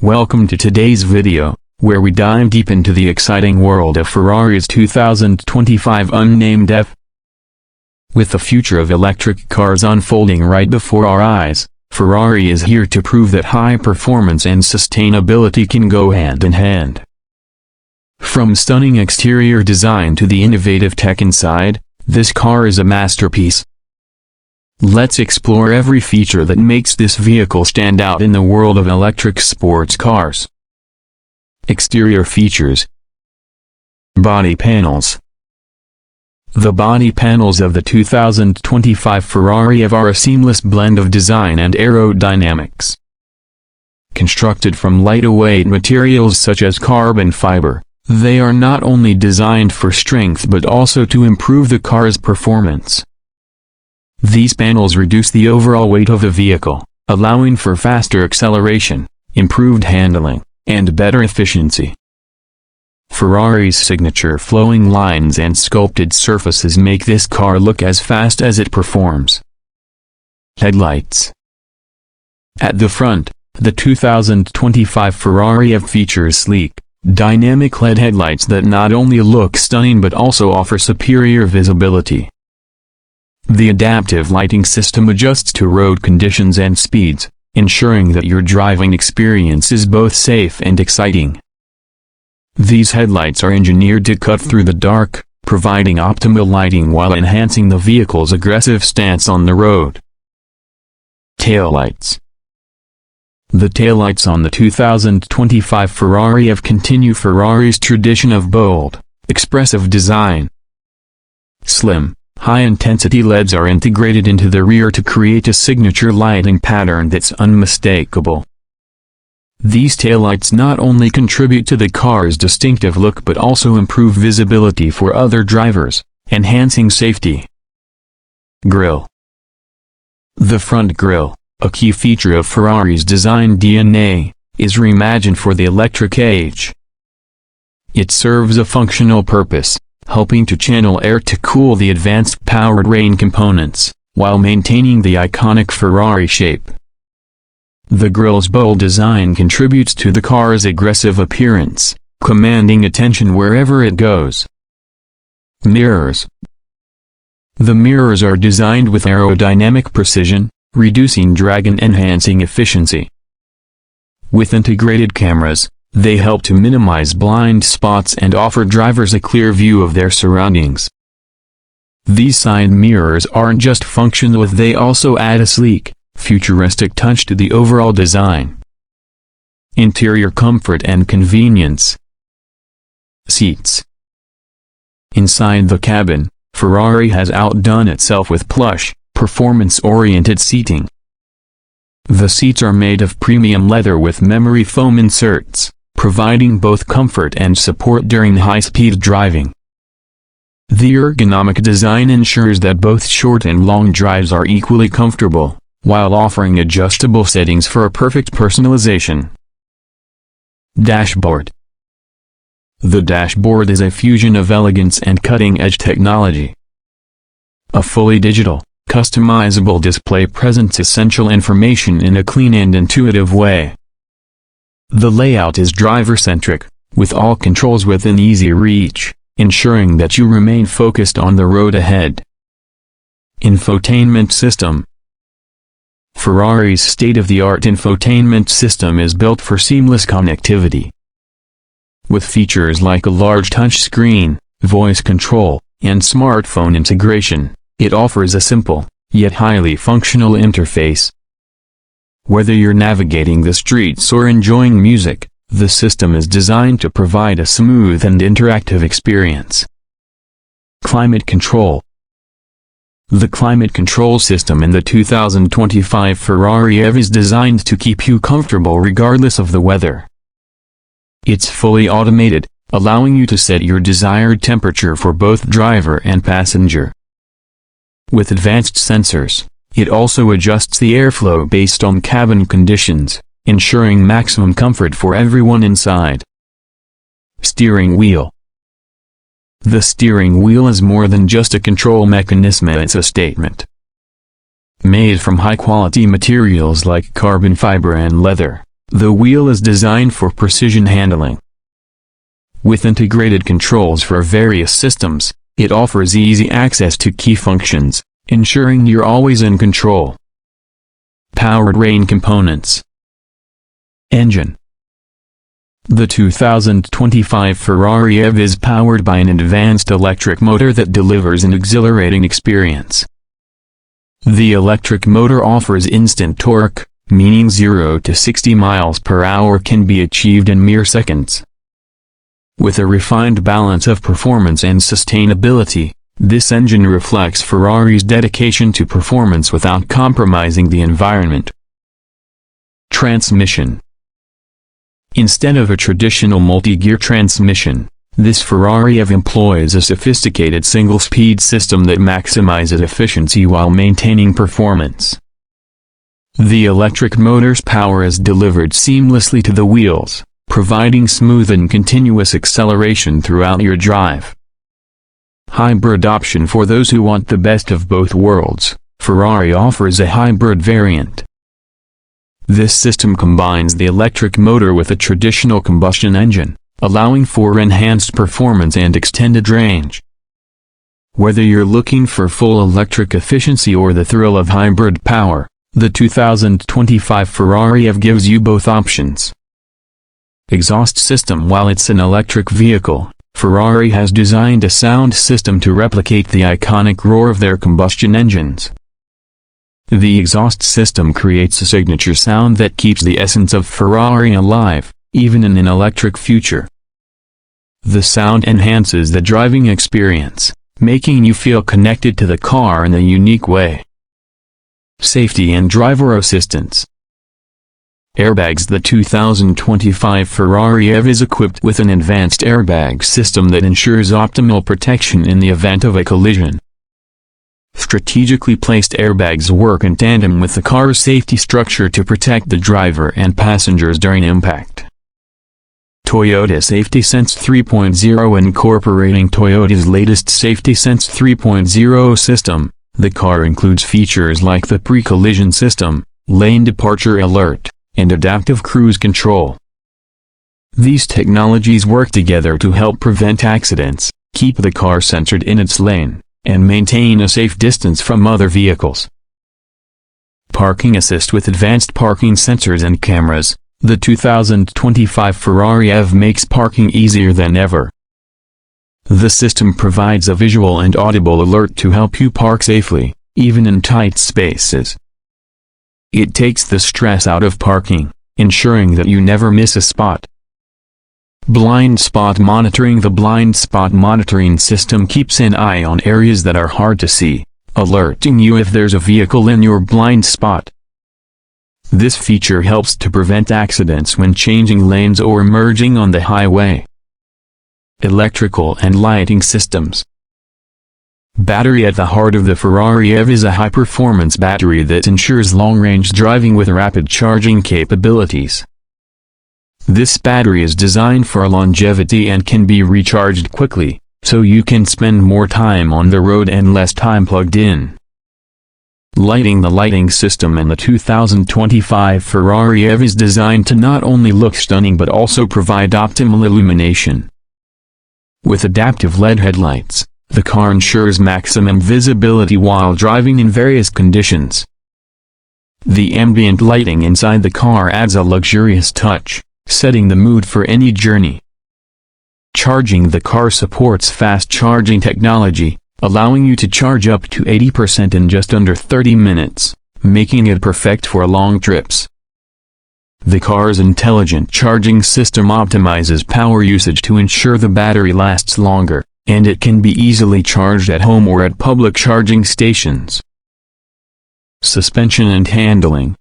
Welcome to today's video, where we dive deep into the exciting world of Ferrari's 2025 Unnamed EV. With the future of electric cars unfolding right before our eyes, Ferrari is here to prove that high performance and sustainability can go hand in hand. From stunning exterior design to the innovative tech inside, this car is a masterpiece. Let's explore every feature that makes this vehicle stand out in the world of electric sports cars. Exterior features. Body panels. The body panels of the 2025 Ferrari EV are a seamless blend of design and aerodynamics. Constructed from lightweight materials such as carbon fiber, they are not only designed for strength but also to improve the car's performance. These panels reduce the overall weight of the vehicle, allowing for faster acceleration, improved handling, and better efficiency. Ferrari's signature flowing lines and sculpted surfaces make this car look as fast as it performs. Headlights. At the front, the 2025 Ferrari EV features sleek, dynamic LED headlights that not only look stunning but also offer superior visibility. The adaptive lighting system adjusts to road conditions and speeds, ensuring that your driving experience is both safe and exciting. These headlights are engineered to cut through the dark, providing optimal lighting while enhancing the vehicle's aggressive stance on the road. Taillights. The taillights on the 2025 Ferrari EV continue Ferrari's tradition of bold, expressive design. Slim, high-intensity LEDs are integrated into the rear to create a signature lighting pattern that's unmistakable. These taillights not only contribute to the car's distinctive look but also improve visibility for other drivers, enhancing safety. Grille. The front grille, a key feature of Ferrari's design DNA, is reimagined for the electric age. It serves a functional purpose, helping to channel air to cool the advanced powertrain components, while maintaining the iconic Ferrari shape. The grille's bold design contributes to the car's aggressive appearance, commanding attention wherever it goes. Mirrors. The mirrors are designed with aerodynamic precision, reducing drag and enhancing efficiency. With integrated cameras, they help to minimize blind spots and offer drivers a clear view of their surroundings. These side mirrors aren't just functional, they also add a sleek, futuristic touch to the overall design. Interior comfort and convenience. Seats. Inside the cabin, Ferrari has outdone itself with plush, performance-oriented seating. The seats are made of premium leather with memory foam inserts, providing both comfort and support during high-speed driving. The ergonomic design ensures that both short and long drives are equally comfortable, while offering adjustable settings for a perfect personalization. Dashboard. The dashboard is a fusion of elegance and cutting-edge technology. A fully digital, customizable display presents essential information in a clean and intuitive way. The layout is driver-centric, with all controls within easy reach, ensuring that you remain focused on the road ahead. Infotainment system. Ferrari's state-of-the-art infotainment system is built for seamless connectivity. With features like a large touchscreen, voice control, and smartphone integration, it offers a simple, yet highly functional interface. Whether you're navigating the streets or enjoying music, the system is designed to provide a smooth and interactive experience. Climate control. The climate control system in the 2025 Ferrari EV is designed to keep you comfortable regardless of the weather. It's fully automated, allowing you to set your desired temperature for both driver and passenger. With advanced sensors, it also adjusts the airflow based on cabin conditions, ensuring maximum comfort for everyone inside. Steering wheel. The steering wheel is more than just a control mechanism, it's a statement. Made from high-quality materials like carbon fiber and leather, The wheel is designed for precision handling. With integrated controls for various systems, it offers easy access to key functions, ensuring you're always in control. Powertrain components. Engine. The 2025 Ferrari EV is powered by an advanced electric motor that delivers an exhilarating experience. The electric motor offers instant torque, meaning 0 to 60 miles per hour can be achieved in mere seconds. With a refined balance of performance and sustainability, this engine reflects Ferrari's dedication to performance without compromising the environment. Transmission. Instead of a traditional multi-gear transmission, this Ferrari EV employs a sophisticated single-speed system that maximizes efficiency while maintaining performance. The electric motor's power is delivered seamlessly to the wheels, providing smooth and continuous acceleration throughout your drive. Hybrid option. For those who want the best of both worlds, Ferrari offers a hybrid variant. This system combines the electric motor with a traditional combustion engine, allowing for enhanced performance and extended range. Whether you're looking for full electric efficiency or the thrill of hybrid power, the 2025 Ferrari EV gives you both options. Exhaust system. While it's an electric vehicle, Ferrari has designed a sound system to replicate the iconic roar of their combustion engines. The exhaust system creates a signature sound that keeps the essence of Ferrari alive, even in an electric future. The sound enhances the driving experience, making you feel connected to the car in a unique way. Safety and driver assistance. Airbags. The 2025 Ferrari EV is equipped with an advanced airbag system that ensures optimal protection in the event of a collision. Strategically placed airbags work in tandem with the car's safety structure to protect the driver and passengers during impact. Toyota Safety Sense 3.0. Incorporating Toyota's latest Safety Sense 3.0 system, the car includes features like the pre-collision system, lane departure alert, and adaptive cruise control. These technologies work together to help prevent accidents, keep the car centered in its lane, and maintain a safe distance from other vehicles. Parking assist. With advanced parking sensors and cameras, the 2025 Ferrari EV makes parking easier than ever. The system provides a visual and audible alert to help you park safely, even in tight spaces. It takes the stress out of parking, ensuring that you never miss a spot. Blind spot monitoring. The blind spot monitoring system keeps an eye on areas that are hard to see, alerting you if there's a vehicle in your blind spot. This feature helps to prevent accidents when changing lanes or merging on the highway. Electrical and lighting systems. Battery. At the heart of the Ferrari EV is a high-performance battery that ensures long-range driving with rapid charging capabilities. This battery is designed for longevity and can be recharged quickly, so you can spend more time on the road and less time plugged in. Lighting. The lighting system in the 2025 Ferrari EV is designed to not only look stunning but also provide optimal illumination. With adaptive LED headlights, the car ensures maximum visibility while driving in various conditions. The ambient lighting inside the car adds a luxurious touch, setting the mood for any journey. Charging. The car supports fast charging technology, allowing you to charge up to 80% in just under 30 minutes, making it perfect for long trips. The car's intelligent charging system optimizes power usage to ensure the battery lasts longer, and it can be easily charged at home or at public charging stations. Suspension and handling.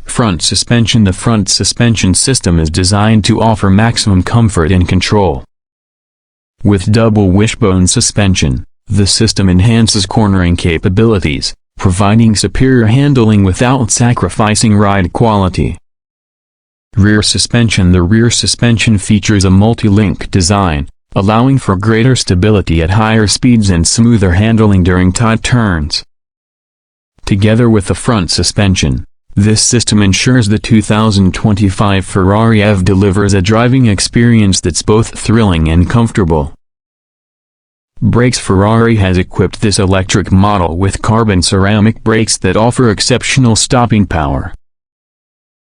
Front suspension. The front suspension system is designed to offer maximum comfort and control. With double wishbone suspension, the system enhances cornering capabilities, providing superior handling without sacrificing ride quality. Rear suspension. The rear suspension features a multi-link design, allowing for greater stability at higher speeds and smoother handling during tight turns. Together with the front suspension, This system ensures the 2025 Ferrari EV delivers a driving experience that's both thrilling and comfortable. Brakes. Ferrari has equipped this electric model with carbon ceramic brakes that offer exceptional stopping power.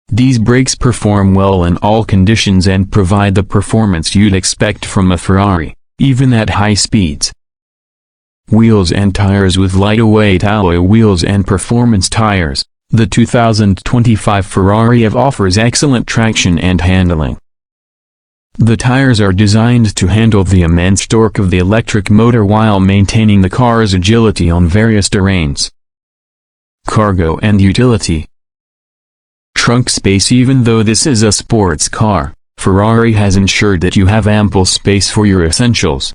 These brakes perform well in all conditions and provide the performance you'd expect from a Ferrari, even at high speeds. Wheels and tires. With lightweight alloy wheels and performance tires, the 2025 Ferrari EV offers excellent traction and handling. The tires are designed to handle the immense torque of the electric motor while maintaining the car's agility on various terrains. Cargo and utility. Trunk space. Even though this is a sports car, Ferrari has ensured that you have ample space for your essentials.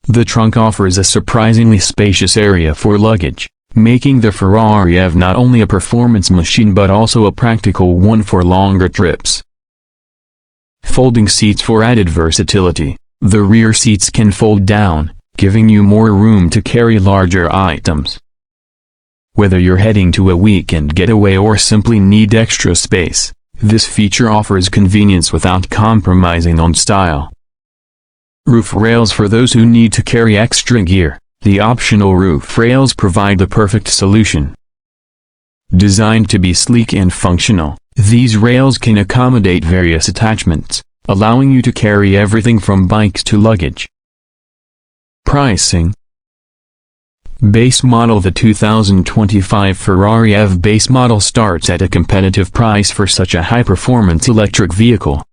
The trunk offers a surprisingly spacious area for luggage, making the Ferrari EV not only a performance machine but also a practical one for longer trips. Folding seats. For added versatility, the rear seats can fold down, giving you more room to carry larger items. Whether you're heading to a weekend getaway or simply need extra space, this feature offers convenience without compromising on style. Roof rails. For those who need to carry extra gear, the optional roof rails provide the perfect solution. Designed to be sleek and functional, these rails can accommodate various attachments, allowing you to carry everything from bikes to luggage. Pricing. Base model. The 2025 Ferrari EV base model starts at a competitive price for such a high-performance electric vehicle.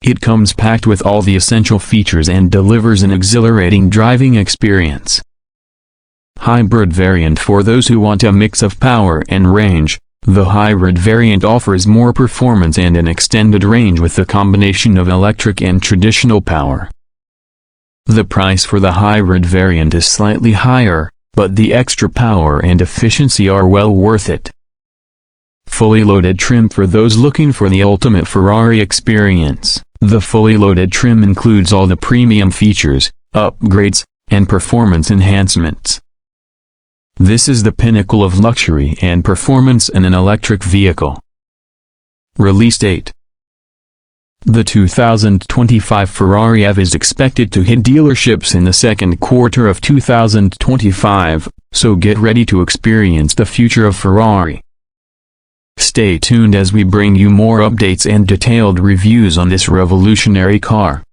It comes packed with all the essential features and delivers an exhilarating driving experience. Hybrid variant. For those who want a mix of power and range, the hybrid variant offers more performance and an extended range with the combination of electric and traditional power. The price for the hybrid variant is slightly higher, but the extra power and efficiency are well worth it. Fully loaded trim. For those looking for the ultimate Ferrari experience, the fully loaded trim includes all the premium features, upgrades, and performance enhancements. This is the pinnacle of luxury and performance in an electric vehicle. Release date. The 2025 Ferrari EV is expected to hit dealerships in the second quarter of 2025, so get ready to experience the future of Ferrari. Stay tuned as we bring you more updates and detailed reviews on this revolutionary car.